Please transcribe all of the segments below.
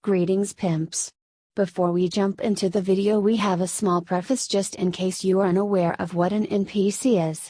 Greetings pimps! Before we jump into the video, we have a small preface just in case you are unaware of what an NPC is.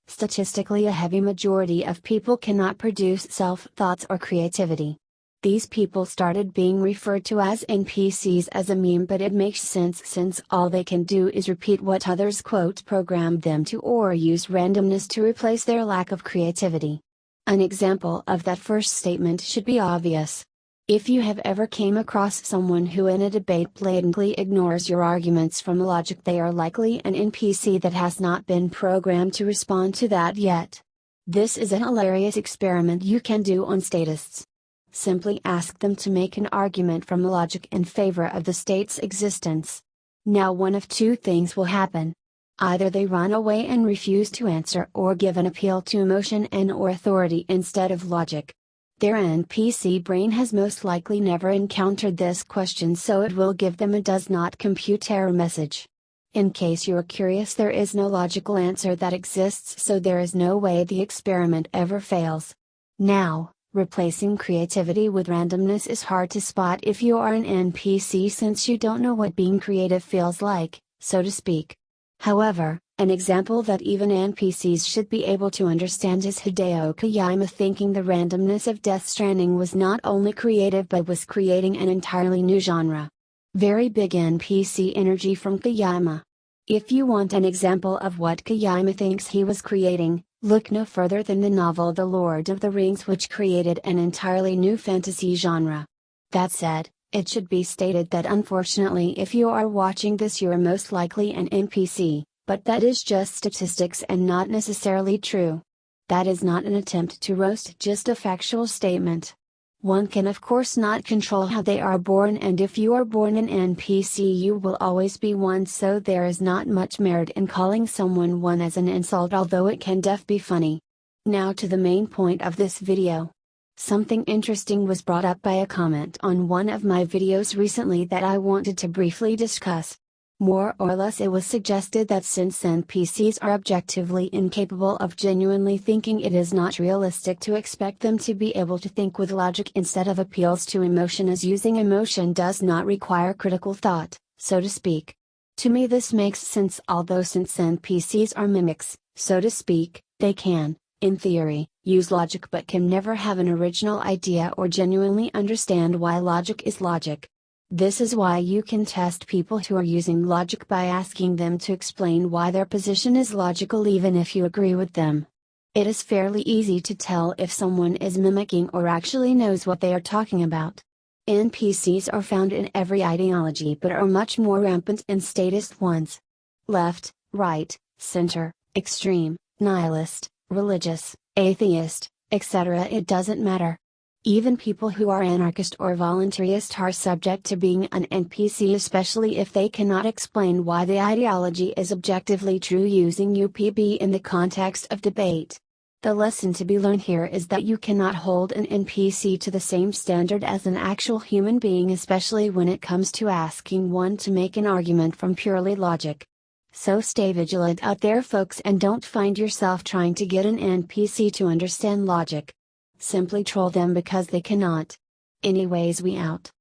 Statistically, a heavy majority of people cannot produce self-thoughts or creativity. These people started being referred to as NPCs as a meme, but it makes sense since all they can do is repeat what others programmed them to, or use randomness to replace their lack of creativity. An example of that first statement should be obvious. If you have ever came across someone who in a debate blatantly ignores your arguments from logic, they are likely an NPC that has not been programmed to respond to that yet. This is a hilarious experiment you can do on statists. Simply ask them to make an argument from logic in favor of the state's existence. Now one of two things will happen. Either they run away and refuse to answer, or give an appeal to emotion and/or authority instead of logic. Their NPC brain has most likely never encountered this question, so it will give them a does not compute error message. In case you are curious, there is no logical answer that exists, so there is no way the experiment ever fails. Now, replacing creativity with randomness is hard to spot if you are an NPC, since you don't know what being creative feels like, so to speak. However, an example that even NPCs should be able to understand is Hideo Kojima thinking the randomness of Death Stranding was not only creative but was creating an entirely new genre. Very big NPC energy from Kojima. If you want an example of what Kojima thinks he was creating, look no further than the novel The Lord of the Rings, which created an entirely new fantasy genre. That said, it should be stated that unfortunately, if you are watching this, you are most likely an NPC. But that is just statistics and not necessarily true. That is not an attempt to roast, just a factual statement. One can of course not control how they are born, and if you are born an NPC you will always be one, so there is not much merit in calling someone one as an insult, although it can be funny. Now to the main point of this video. Something interesting was brought up by a comment on one of my videos recently that I wanted to briefly discuss. More or less it was suggested that since NPCs are objectively incapable of genuinely thinking, it is not realistic to expect them to be able to think with logic instead of appeals to emotion, as using emotion does not require critical thought, so to speak. To me this makes sense, although since NPCs are mimics, so to speak, they can, in theory, use logic but can never have an original idea or genuinely understand why logic is logic. This is why you can test people who are using logic by asking them to explain why their position is logical, even if you agree with them. It is fairly easy to tell if someone is mimicking or actually knows what they are talking about. NPCs are found in every ideology but are much more rampant in statist ones. Left, right, center, extreme, nihilist, religious, atheist, etc. It doesn't matter. Even people who are anarchist or voluntarist are subject to being an NPC, especially if they cannot explain why the ideology is objectively true using UPB in the context of debate. The lesson to be learned here is that you cannot hold an NPC to the same standard as an actual human being, especially when it comes to asking one to make an argument from purely logic. So stay vigilant out there, folks, and don't find yourself trying to get an NPC to understand logic. Simply troll them because they cannot. Anyways, we out.